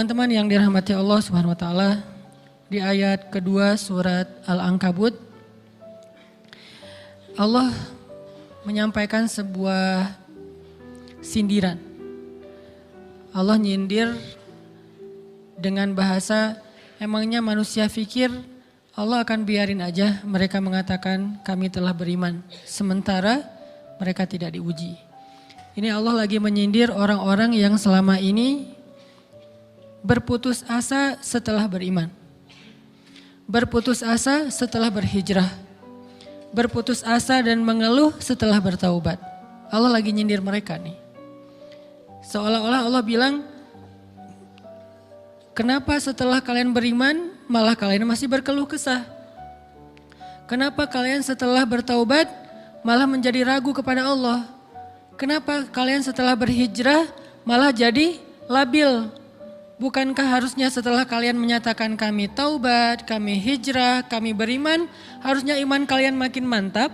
Teman-teman yang dirahmati Allah Subhanahu wa taala, di ayat kedua surat Al-Ankabut Allah menyampaikan sebuah sindiran. Allah nyindir dengan bahasa, emangnya manusia pikir Allah akan biarin aja mereka mengatakan kami telah beriman, sementara mereka tidak diuji. Ini Allah lagi menyindir orang-orang yang selama ini berputus asa setelah beriman, berputus asa setelah berhijrah, berputus asa dan mengeluh setelah bertaubat. Allah lagi nyindir mereka nih. Seolah-olah Allah bilang, kenapa setelah kalian beriman malah kalian masih berkeluh kesah? Kenapa kalian setelah bertaubat malah menjadi ragu kepada Allah? Kenapa kalian setelah berhijrah malah jadi labil? Bukankah harusnya setelah kalian menyatakan kami taubat, kami hijrah, kami beriman, harusnya iman kalian makin mantap?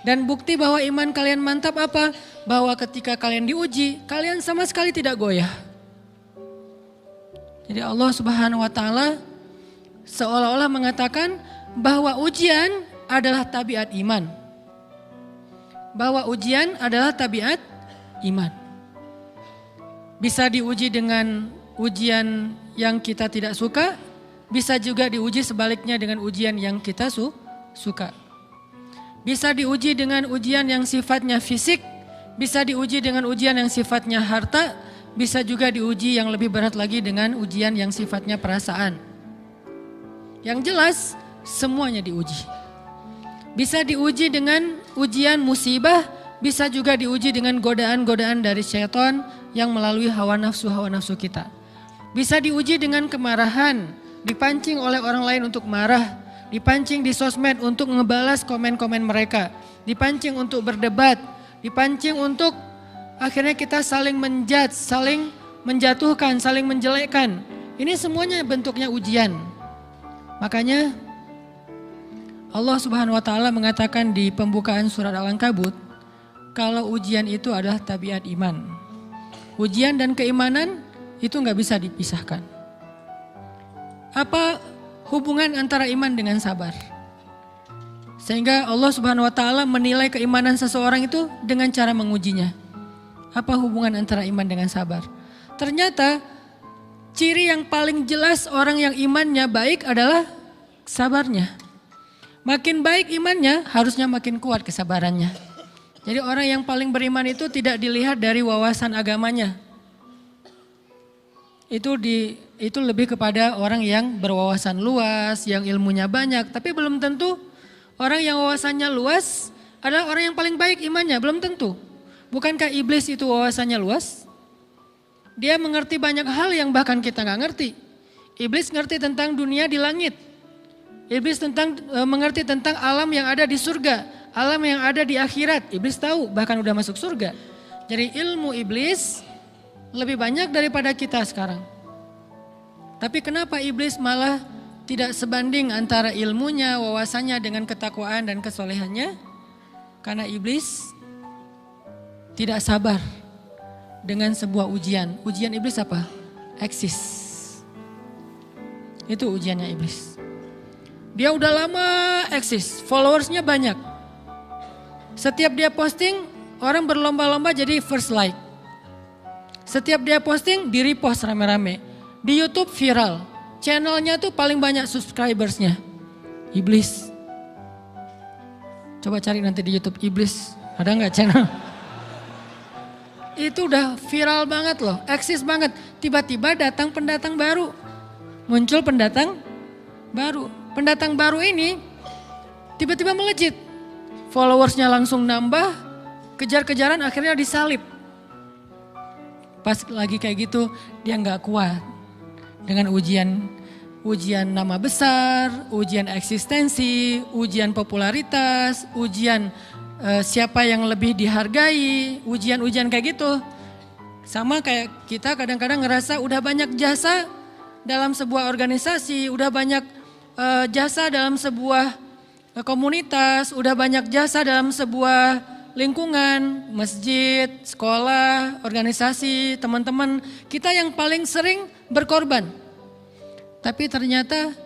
Dan bukti bahwa iman kalian mantap apa? Bahwa ketika kalian diuji, kalian sama sekali tidak goyah. Jadi Allah Subhanahu wa taala seolah-olah mengatakan bahwa ujian adalah tabiat iman. Bahwa ujian adalah tabiat iman. Bisa diuji dengan ujian yang kita tidak suka, bisa juga diuji sebaliknya dengan ujian yang kita suka. Bisa diuji dengan ujian yang sifatnya fisik, bisa diuji dengan ujian yang sifatnya harta, bisa juga diuji yang lebih berat lagi dengan ujian yang sifatnya perasaan. Yang jelas semuanya diuji. Bisa diuji dengan ujian musibah, bisa juga diuji dengan godaan-godaan dari syaitan yang melalui hawa nafsu kita. Bisa diuji dengan kemarahan, dipancing oleh orang lain untuk marah, dipancing di sosmed untuk ngebalas komen-komen mereka, dipancing untuk berdebat, dipancing untuk akhirnya kita saling menjudge, saling menjatuhkan, saling menjelekkan. Ini semuanya bentuknya ujian. Makanya Allah Subhanahu wa taala mengatakan di pembukaan surat Al-Ankabut, kalau ujian itu adalah tabiat iman. Ujian dan keimanan itu nggak bisa dipisahkan. Apa hubungan antara iman dengan sabar? Sehingga Allah Subhanahu wa taala menilai keimanan seseorang itu dengan cara mengujinya. Apa hubungan antara iman dengan sabar? Ternyata ciri yang paling jelas orang yang imannya baik adalah sabarnya. Makin baik imannya, harusnya makin kuat kesabarannya. Jadi orang yang paling beriman itu tidak dilihat dari wawasan agamanya. Itu lebih kepada orang yang berwawasan luas, yang ilmunya banyak. Tapi belum tentu orang yang wawasannya luas adalah orang yang paling baik imannya, belum tentu. Bukankah iblis itu wawasannya luas? Dia mengerti banyak hal yang bahkan kita gak ngerti. Iblis ngerti tentang dunia di langit. Iblis mengerti tentang alam yang ada di surga, alam yang ada di akhirat. Iblis tahu, bahkan udah masuk surga. Jadi ilmu iblis lebih banyak daripada kita sekarang. Tapi kenapa iblis malah tidak sebanding antara ilmunya, wawasannya dengan ketakwaan dan kesolehannya? Karena iblis tidak sabar dengan sebuah ujian. Ujian iblis apa? Eksis. Itu ujiannya iblis. Dia udah lama eksis, followersnya banyak. Setiap dia posting, orang berlomba-lomba jadi first like. Setiap dia posting, di repost rame-rame. Di YouTube viral. Channelnya tuh paling banyak subscribersnya. Iblis. Coba cari nanti di YouTube iblis. Ada gak channel? Itu udah viral banget loh. Eksis banget. Tiba-tiba datang pendatang baru. Muncul pendatang baru. Pendatang baru ini tiba-tiba melejit. Followersnya langsung nambah. Kejar-kejaran akhirnya disalib. Pas lagi kayak gitu dia gak kuat dengan ujian nama besar, ujian eksistensi, ujian popularitas, ujian siapa yang lebih dihargai, ujian-ujian kayak gitu. Sama kayak kita kadang-kadang ngerasa udah banyak jasa dalam sebuah organisasi, udah banyak jasa dalam sebuah komunitas, udah banyak jasa dalam sebuah lingkungan, masjid, sekolah, organisasi, teman-teman kita yang paling sering berkorban. Tapi ternyata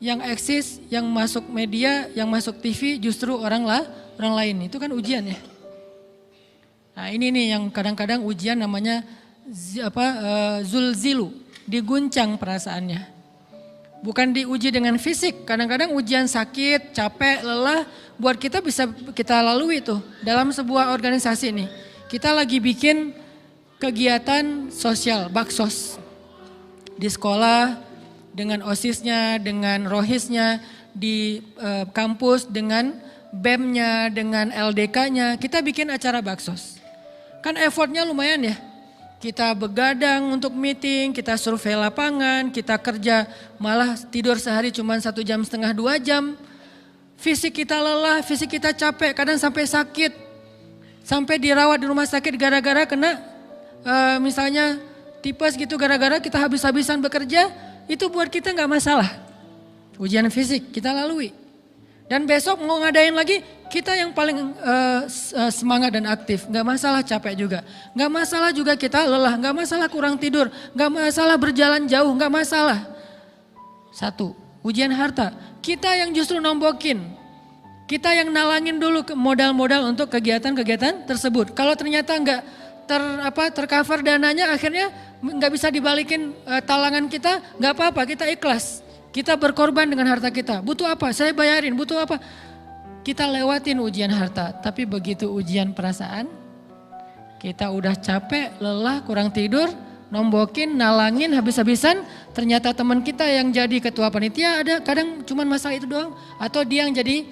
yang eksis, yang masuk media, yang masuk TV justru orang lain. Itu kan ujian ya. Nah ini nih yang kadang-kadang ujian namanya zulzilu, diguncang perasaannya. Bukan diuji dengan fisik, kadang-kadang ujian sakit, capek, lelah, buat kita bisa kita lalui tuh dalam sebuah organisasi nih. Kita lagi bikin kegiatan sosial, baksos. Di sekolah, dengan OSIS-nya, dengan ROHIS-nya, di kampus, dengan BEM-nya, dengan LDK-nya, kita bikin acara baksos. Kan effortnya lumayan ya. Kita begadang untuk meeting, kita survei lapangan, kita kerja malah tidur sehari cuma 1,5 jam, 2 jam. Fisik kita lelah, fisik kita capek, kadang sampai sakit. Sampai dirawat di rumah sakit gara-gara kena misalnya tipes gitu, gara-gara kita habis-habisan bekerja, itu buat kita gak masalah. Ujian fisik kita lalui. Dan besok mau ngadain lagi, kita yang paling semangat dan aktif. Gak masalah capek juga. Gak masalah juga kita lelah, gak masalah kurang tidur, gak masalah berjalan jauh, gak masalah. Satu, ujian harta. Kita yang justru nombokin. Kita yang nalangin dulu modal-modal untuk kegiatan-kegiatan tersebut. Kalau ternyata gak tercover dananya, akhirnya gak bisa dibalikin talangan kita, gak apa-apa, kita ikhlas. Kita berkorban dengan harta kita. Butuh apa? Saya bayarin. Butuh apa? Kita lewatin ujian harta. Tapi begitu ujian perasaan, kita udah capek, lelah, kurang tidur, nombokin, nalangin habis-habisan. Ternyata teman kita yang jadi ketua panitia ada kadang cuman masalah itu doang. Atau dia yang jadi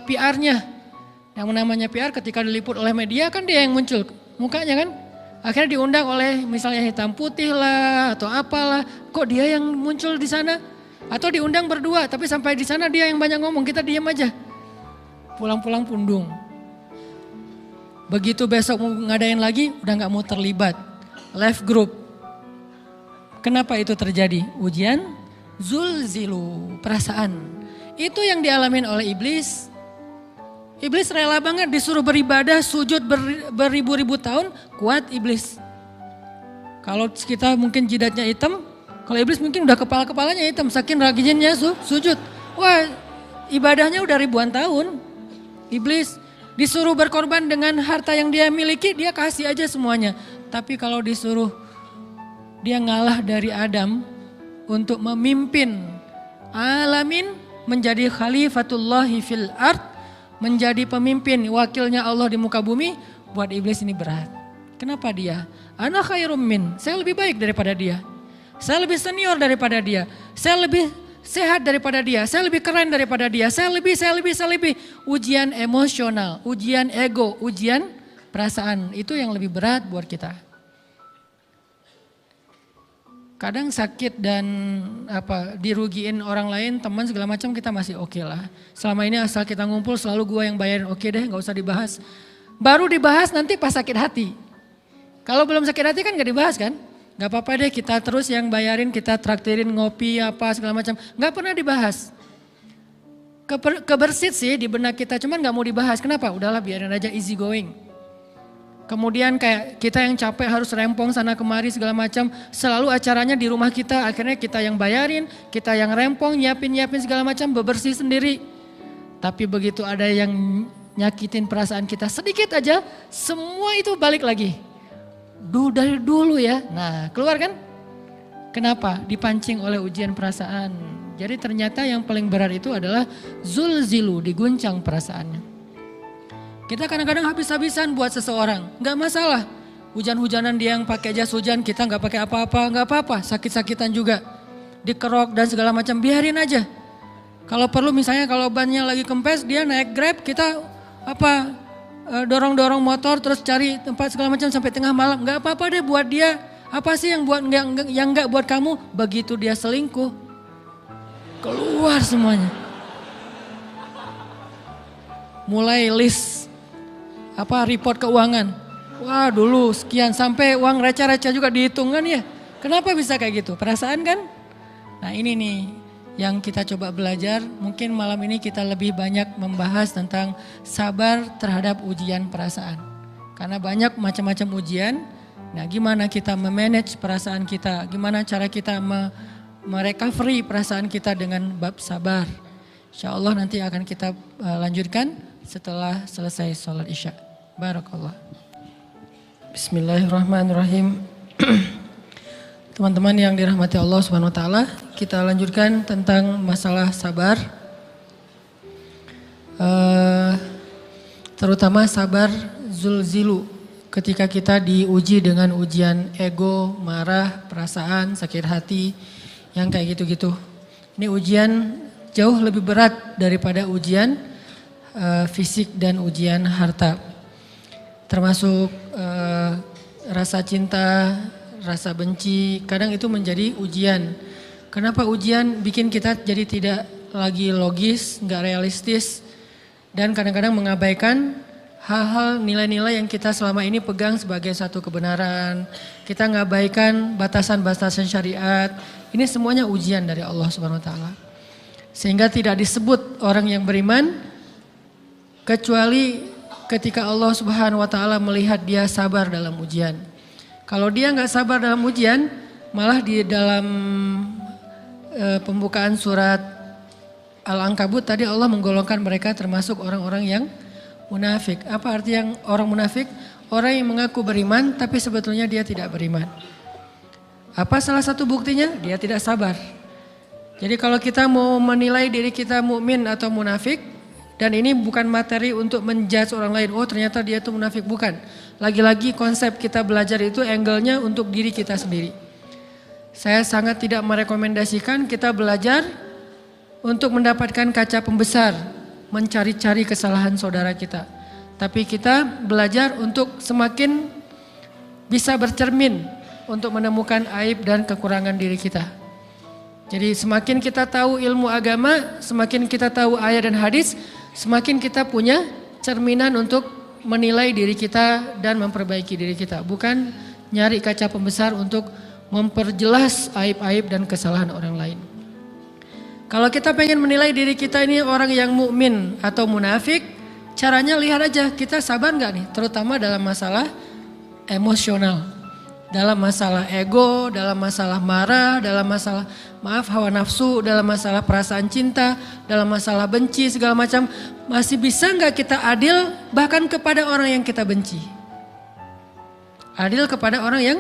PR-nya. Yang namanya PR ketika diliput oleh media kan dia yang muncul mukanya kan. Akhirnya diundang oleh misalnya hitam putih lah atau apalah. Kok dia yang muncul di sana? Atau diundang berdua, tapi sampai di sana dia yang banyak ngomong, kita diam aja. Pulang-pulang pundung. Begitu besok mau ngadain lagi, udah gak mau terlibat. Left group. Kenapa itu terjadi? Ujian zulzilu, perasaan. Itu yang dialamin oleh iblis. Iblis rela banget disuruh beribadah, sujud beribu-ribu tahun, kuat iblis. Kalau kita mungkin jidatnya hitam, kalau iblis mungkin udah kepala-kepalanya hitam, saking rajinnya sujud. Wah, ibadahnya udah ribuan tahun. Iblis disuruh berkorban dengan harta yang dia miliki, dia kasih aja semuanya. Tapi kalau disuruh dia ngalah dari Adam untuk memimpin alamin, menjadi khalifatullahi fil ard, menjadi pemimpin wakilnya Allah di muka bumi, buat iblis ini berat. Kenapa dia? Ana khairum min, saya lebih baik daripada dia. Saya lebih senior daripada dia. Saya lebih sehat daripada dia. Saya lebih keren daripada dia. Saya lebih. Ujian emosional, ujian ego, ujian perasaan. Itu yang lebih berat buat kita. Kadang sakit dan dirugiin orang lain, teman segala macam kita masih oke lah. Selama ini asal kita ngumpul selalu gua yang bayarin, oke deh gak usah dibahas. Baru dibahas nanti pas sakit hati. Kalau belum sakit hati kan gak dibahas kan? Gak apa-apa deh kita terus yang bayarin, kita traktirin ngopi apa segala macam. Gak pernah dibahas. Kebersit sih di benak kita, cuman gak mau dibahas. Kenapa? Udahlah biarin aja, easy going. Kemudian kayak kita yang capek harus rempong sana kemari segala macam. Selalu acaranya di rumah kita, akhirnya kita yang bayarin, kita yang rempong, nyiapin segala macam, bebersih sendiri. Tapi begitu ada yang nyakitin perasaan kita sedikit aja, semua itu balik lagi. Dari dulu ya, nah keluar kan? Kenapa? Dipancing oleh ujian perasaan. Jadi ternyata yang paling berat itu adalah zulzilu, diguncang perasaannya. Kita kadang-kadang habis-habisan buat seseorang, gak masalah. Hujan-hujanan dia yang pakai jas hujan, kita gak pakai apa-apa, gak apa-apa. Sakit-sakitan juga, dikerok dan segala macam, biarin aja. Kalau perlu misalnya kalau bannya lagi kempes, dia naik Grab, kita dorong-dorong motor terus cari tempat segala macam sampai tengah malam. Gak apa-apa deh buat dia. Apa sih yang gak buat kamu? Begitu dia selingkuh, keluar semuanya. Mulai list report keuangan. Wah dulu sekian, sampai uang receh-receh juga dihitung kan ya. Kenapa bisa kayak gitu? Perasaan kan? Nah ini nih yang kita coba belajar. Mungkin malam ini kita lebih banyak membahas tentang sabar terhadap ujian perasaan. Karena banyak macam-macam ujian. Nah, gimana kita memanage perasaan kita? Gimana cara kita merecovery perasaan kita dengan bab sabar? Insya Allah nanti akan kita lanjutkan setelah selesai sholat isya. Barakallah. Bismillahirrahmanirrahim. Teman-teman yang dirahmati Allah Subhanahu wa taala, kita lanjutkan tentang masalah sabar. Terutama sabar zulzilu, ketika kita diuji dengan ujian ego, marah, perasaan, sakit hati, yang kayak gitu-gitu. Ini ujian jauh lebih berat daripada ujian fisik dan ujian harta. Termasuk rasa cinta, rasa benci, kadang itu menjadi ujian. Kenapa ujian bikin kita jadi tidak lagi logis, nggak realistis, dan kadang-kadang mengabaikan hal-hal nilai-nilai yang kita selama ini pegang sebagai satu kebenaran. Kita ngabaikan batasan-batasan syariat. Ini semuanya ujian dari Allah Subhanahu wa taala. Sehingga tidak disebut orang yang beriman kecuali ketika Allah Subhanahu wa taala melihat dia sabar dalam ujian. Kalau dia nggak sabar dalam ujian, malah di dalam pembukaan surat Al-Ankabut tadi Allah menggolongkan mereka termasuk orang-orang yang munafik. Apa arti yang orang munafik? Orang yang mengaku beriman tapi sebetulnya dia tidak beriman. Apa salah satu buktinya? Dia tidak sabar. Jadi kalau kita mau menilai diri kita mukmin atau munafik, dan ini bukan materi untuk menjudge orang lain, oh ternyata dia itu munafik, bukan. Lagi-lagi konsep kita belajar itu angle-nya untuk diri kita sendiri. Saya sangat tidak merekomendasikan kita belajar untuk mendapatkan kaca pembesar, mencari-cari kesalahan saudara kita. Tapi kita belajar untuk semakin bisa bercermin untuk menemukan aib dan kekurangan diri kita. Jadi semakin kita tahu ilmu agama, semakin kita tahu ayat dan hadis, semakin kita punya cerminan untuk menilai diri kita dan memperbaiki diri kita. Bukan nyari kaca pembesar untuk memperjelas aib-aib dan kesalahan orang lain. Kalau kita pengen menilai diri kita ini orang yang mukmin atau munafik, caranya lihat aja kita sabar nggak nih, terutama dalam masalah emosional, dalam masalah ego, dalam masalah marah, dalam masalah hawa nafsu, dalam masalah perasaan cinta, dalam masalah benci segala macam, masih bisa nggak kita adil bahkan kepada orang yang kita benci? Adil kepada orang yang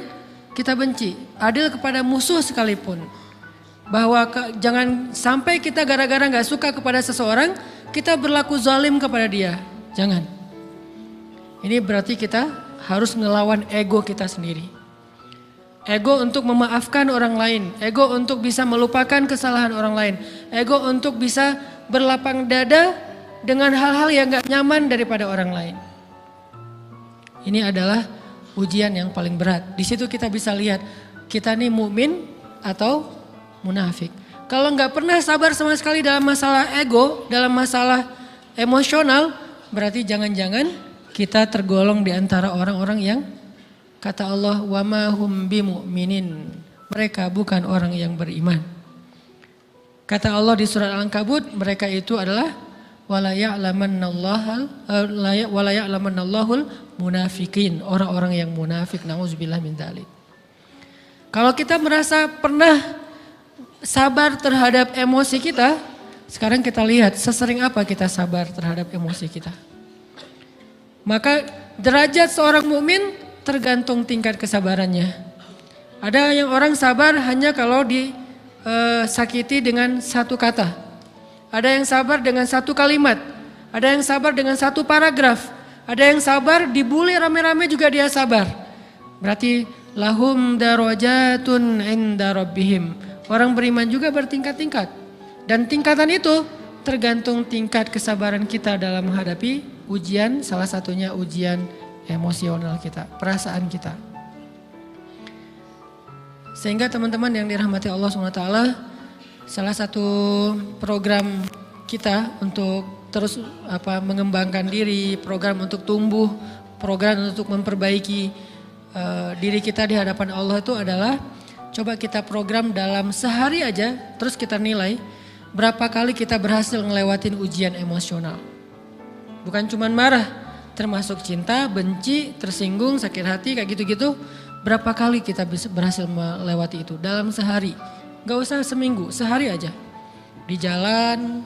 kita benci, adil kepada musuh sekalipun. Bahwa jangan sampai kita gara-gara gak suka kepada seseorang, kita berlaku zalim kepada dia. Jangan. Ini berarti kita harus ngelawan ego kita sendiri. Ego untuk memaafkan orang lain. Ego untuk bisa melupakan kesalahan orang lain. Ego untuk bisa berlapang dada dengan hal-hal yang gak nyaman daripada orang lain. Ini adalah ujian yang paling berat. Di situ kita bisa lihat kita nih mukmin atau munafik. Kalau nggak pernah sabar sama sekali dalam masalah ego, dalam masalah emosional, berarti jangan-jangan kita tergolong di antara orang-orang yang kata Allah wa ma hum bimu'minin. Mereka bukan orang yang beriman. Kata Allah di surat Al-Ankabut, mereka itu adalah wala ya'lamannallahul munafikin, orang-orang yang munafik. Nauzubillah min dzalik. Kalau kita merasa pernah sabar terhadap emosi kita, sekarang kita lihat sesering apa kita sabar terhadap emosi kita. Maka derajat seorang mukmin tergantung tingkat kesabarannya. Ada yang orang sabar hanya kalau disakiti dengan satu kata. Ada yang sabar dengan satu kalimat. Ada yang sabar dengan satu paragraf. Ada yang sabar dibully rame-rame juga dia sabar. Berarti lahum darajatun inda rabbihim. Orang beriman juga bertingkat-tingkat. Dan tingkatan itu tergantung tingkat kesabaran kita dalam menghadapi ujian. Salah satunya ujian emosional kita, perasaan kita. Sehingga teman-teman yang dirahmati Allah SWT, salah satu program kita untuk terus mengembangkan diri, program untuk tumbuh, program untuk memperbaiki diri kita di hadapan Allah itu adalah coba kita program dalam sehari aja, terus kita nilai berapa kali kita berhasil ngelewatin ujian emosional. Bukan cuma marah, termasuk cinta, benci, tersinggung, sakit hati kayak gitu-gitu. Berapa kali kita berhasil melewati itu dalam sehari. Gak usah seminggu, sehari aja. Di jalan,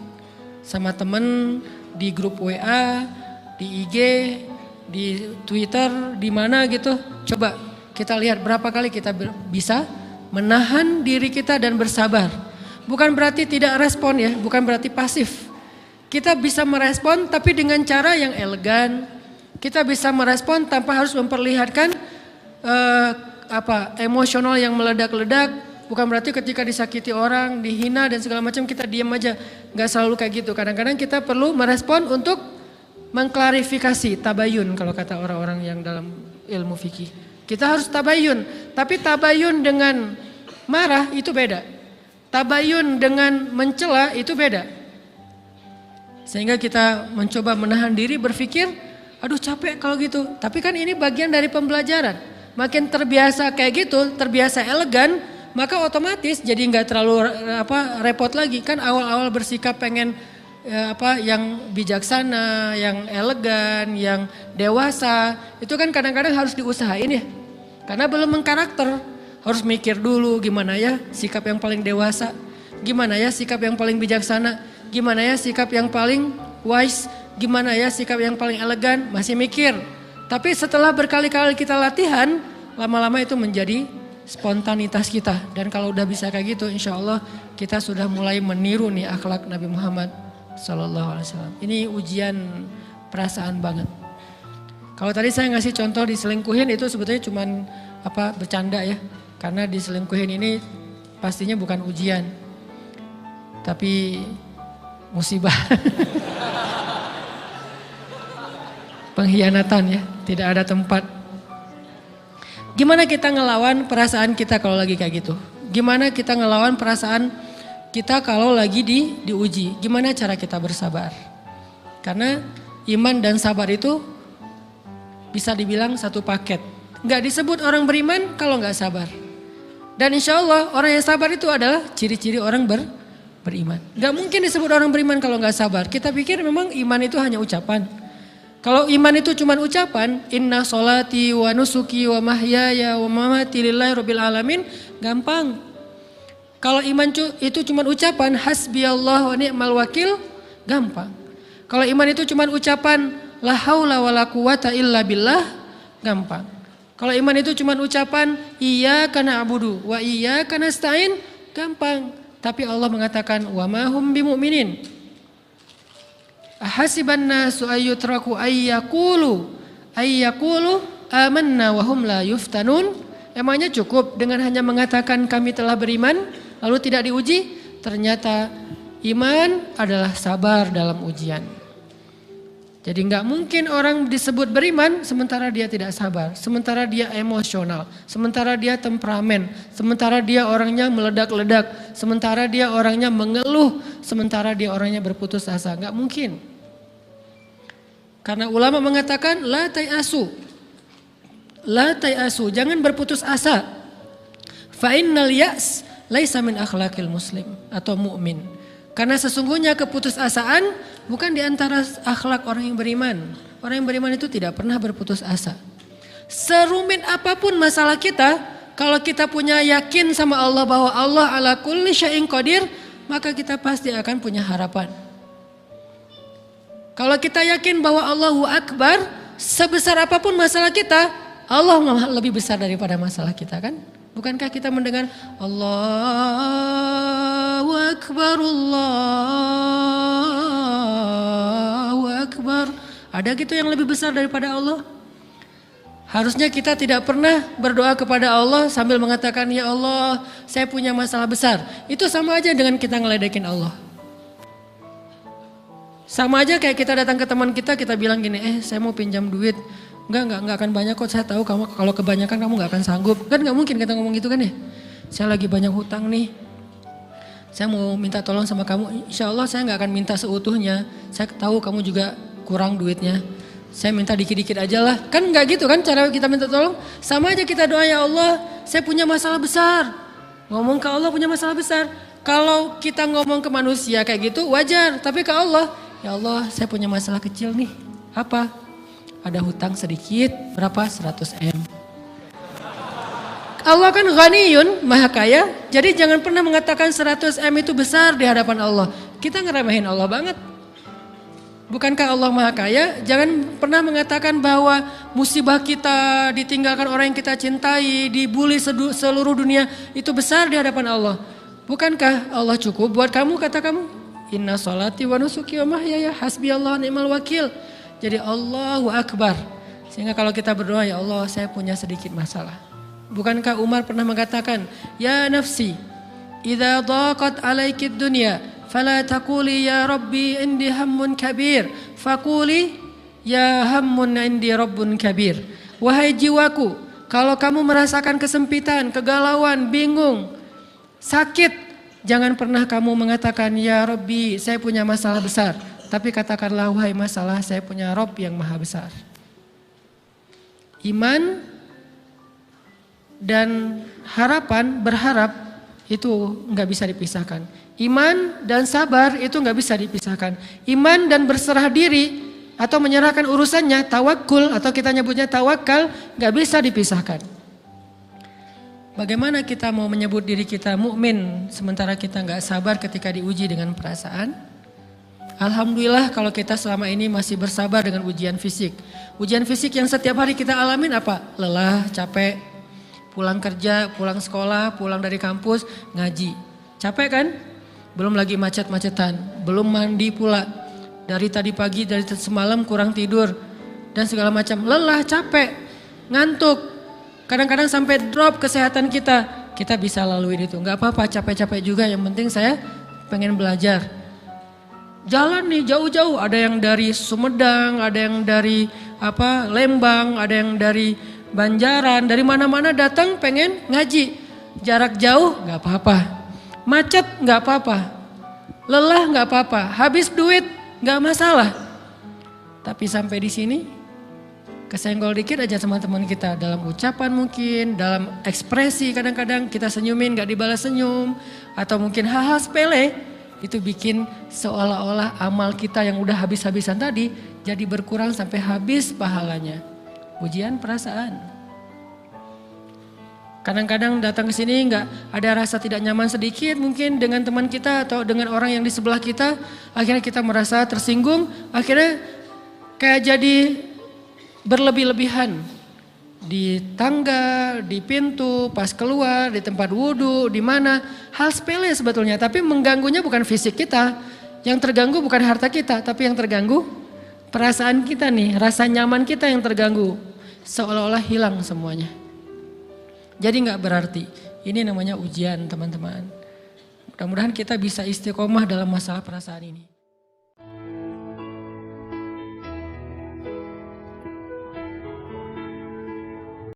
sama temen, di grup WA, di IG, di Twitter, di mana gitu. Coba kita lihat berapa kali kita bisa menahan diri kita dan bersabar. Bukan berarti tidak respon ya, bukan berarti pasif. Kita bisa merespon tapi dengan cara yang elegan. Kita bisa merespon tanpa harus memperlihatkan emosional yang meledak-ledak. Bukan berarti ketika disakiti orang, dihina dan segala macam kita diam aja. Gak selalu kayak gitu. Kadang-kadang kita perlu merespon untuk mengklarifikasi, tabayun kalau kata orang-orang yang dalam ilmu fikih. Kita harus tabayun. Tapi tabayun dengan marah itu beda. Tabayun dengan mencela itu beda. Sehingga kita mencoba menahan diri berpikir, aduh capek kalau gitu. Tapi kan ini bagian dari pembelajaran. Makin terbiasa kayak gitu, terbiasa elegan, maka otomatis jadi nggak terlalu repot lagi. Kan awal-awal bersikap pengen yang bijaksana, yang elegan, yang dewasa, itu kan kadang-kadang harus diusahain ya. Karena belum mengkarakter, harus mikir dulu gimana ya sikap yang paling dewasa, gimana ya sikap yang paling bijaksana, gimana ya sikap yang paling wise, gimana ya sikap yang paling elegan, masih mikir. Tapi setelah berkali-kali kita latihan, lama-lama itu menjadi spontanitas kita. Dan kalau udah bisa kayak gitu, insya Allah kita sudah mulai meniru nih akhlak Nabi Muhammad SAW. Ini ujian perasaan banget. Kalau tadi saya ngasih contoh diselingkuhin itu sebetulnya cuman bercanda ya. Karena diselingkuhin ini pastinya bukan ujian, tapi musibah. Pengkhianatan ya, tidak ada tempat. Gimana kita ngelawan perasaan kita kalau lagi kayak gitu? Gimana kita ngelawan perasaan kita kalau lagi diuji? Gimana cara kita bersabar? Karena iman dan sabar itu bisa dibilang satu paket. Gak disebut orang beriman kalau gak sabar. Dan insya Allah orang yang sabar itu adalah ciri-ciri orang beriman. Gak mungkin disebut orang beriman kalau gak sabar. Kita pikir memang iman itu hanya ucapan. Kalau iman itu cuma ucapan, inna sholati wa nusuki wa mahyaya wa mamati lillahi rabbil alamin, gampang. Kalau iman itu cuma ucapan, hasbiyallah wa ni'mal wakil, gampang. Kalau iman itu cuma ucapan, la haula wa la quwata illa billah, gampang. Kalau iman itu cuma ucapan, iyyaka na'budu wa iyyaka nasta'in, gampang. Tapi Allah mengatakan, wa ma hum bimu'minin. Ahasiban nasu ayyutraku ayyakulu amanna wa hum la yuftanun. Emangnya cukup dengan hanya mengatakan kami telah beriman lalu tidak diuji? Ternyata iman adalah sabar dalam ujian. Jadi nggak mungkin orang disebut beriman sementara dia tidak sabar, sementara dia emosional, sementara dia temperamen, sementara dia orangnya meledak-ledak, sementara dia orangnya mengeluh, sementara dia orangnya berputus asa. Nggak mungkin. Karena ulama mengatakan la tayasu, jangan berputus asa. Fa innal ya's laisa min akhlaqil muslim atau mu'min. Karena sesungguhnya keputusasaan bukan di antara akhlak orang yang beriman. Orang yang beriman itu tidak pernah berputus asa. Serumit apapun masalah kita, kalau kita punya yakin sama Allah bahwa Allah ala kulli syai'in qadir, maka kita pasti akan punya harapan. Kalau kita yakin bahwa Allahu Akbar, sebesar apapun masalah kita, Allah lebih besar daripada masalah kita kan? Bukankah kita mendengar Allahu Akbar, Allahu Akbar. Ada gitu yang lebih besar daripada Allah? Harusnya kita tidak pernah berdoa kepada Allah sambil mengatakan, ya Allah saya punya masalah besar. Itu sama aja dengan kita ngeledekin Allah. Sama aja kayak kita datang ke teman kita bilang gini, saya mau pinjam duit. Enggak akan banyak kok, saya tahu kamu kalau kebanyakan kamu enggak akan sanggup. Kan enggak mungkin kita ngomong gitu kan ya. Saya lagi banyak hutang nih. Saya mau minta tolong sama kamu. Insya Allah saya enggak akan minta seutuhnya. Saya tahu kamu juga kurang duitnya. Saya minta dikit-dikit aja lah. Kan enggak gitu kan cara kita minta tolong. Sama aja kita doa, ya Allah saya punya masalah besar. Ngomong ke Allah punya masalah besar. Kalau kita ngomong ke manusia kayak gitu wajar, tapi ke Allah, ya Allah saya punya masalah kecil nih. Apa? Ada hutang sedikit, berapa? 100 M. Allah kan ghaniyun, maha kaya, jadi jangan pernah mengatakan 100 M itu besar di hadapan Allah. Kita ngeremehin Allah banget. Bukankah Allah maha kaya? Jangan pernah mengatakan bahwa musibah kita, ditinggalkan orang yang kita cintai, dibully seluruh dunia, itu besar di hadapan Allah. Bukankah Allah cukup buat kamu, kata kamu? Inna sholati wa nusuki wa mahyaya hasbi Allah ni'mal wakil. Jadi Allahu Akbar. Sehingga kalau kita berdoa, ya Allah saya punya sedikit masalah. Bukankah Umar pernah mengatakan, ya nafsi, idza dhaqat alaikid dunya, fala taquli ya Rabbi indi hammun kabir, faquli ya hammun indi rabbun kabir. Wahai jiwaku, kalau kamu merasakan kesempitan, kegalauan, bingung, sakit, jangan pernah kamu mengatakan ya Rabbi saya punya masalah besar. Tapi katakanlah wahai masalah saya punya Rabb yang maha besar. Iman dan harapan, berharap itu nggak bisa dipisahkan. Iman dan sabar itu nggak bisa dipisahkan. Iman dan berserah diri atau menyerahkan urusannya, tawakul atau kita nyebutnya tawakal, nggak bisa dipisahkan. Bagaimana kita mau menyebut diri kita mukmin sementara kita nggak sabar ketika diuji dengan perasaan? Alhamdulillah kalau kita selama ini masih bersabar dengan ujian fisik. Ujian fisik yang setiap hari kita alamin apa? Lelah, capek, pulang kerja, pulang sekolah, pulang dari kampus, ngaji. Capek kan? Belum lagi macet-macetan, belum mandi pula. Dari tadi pagi, dari semalam kurang tidur, dan segala macam. Lelah, capek, ngantuk. Kadang-kadang sampai drop kesehatan kita. Kita bisa laluin itu, gak apa-apa capek-capek juga, yang penting saya pengen belajar. Jalan nih jauh-jauh, ada yang dari Sumedang, ada yang dari Lembang, ada yang dari Banjaran, dari mana-mana datang pengen ngaji. Jarak jauh gak apa-apa, macet gak apa-apa, lelah gak apa-apa, habis duit gak masalah. Tapi sampai di sini kesenggol dikit aja sama teman kita, dalam ucapan mungkin, dalam ekspresi kadang-kadang kita senyumin gak dibalas senyum, atau mungkin hal-hal sepele. Itu bikin seolah-olah amal kita yang udah habis-habisan tadi jadi berkurang sampai habis pahalanya. Ujian perasaan. Kadang-kadang datang ke sini nggak ada rasa tidak nyaman sedikit mungkin dengan teman kita atau dengan orang yang di sebelah kita. Akhirnya kita merasa tersinggung, akhirnya kayak jadi berlebih-lebihan. Di tangga, di pintu, pas keluar, di tempat wudhu, di mana. Hal sepele sebetulnya, tapi mengganggunya bukan fisik kita. Yang terganggu bukan harta kita, tapi yang terganggu perasaan kita nih, rasa nyaman kita yang terganggu. Seolah-olah hilang semuanya. Jadi gak berarti, ini namanya ujian teman-teman. Mudah-mudahan kita bisa istiqomah dalam masalah perasaan ini.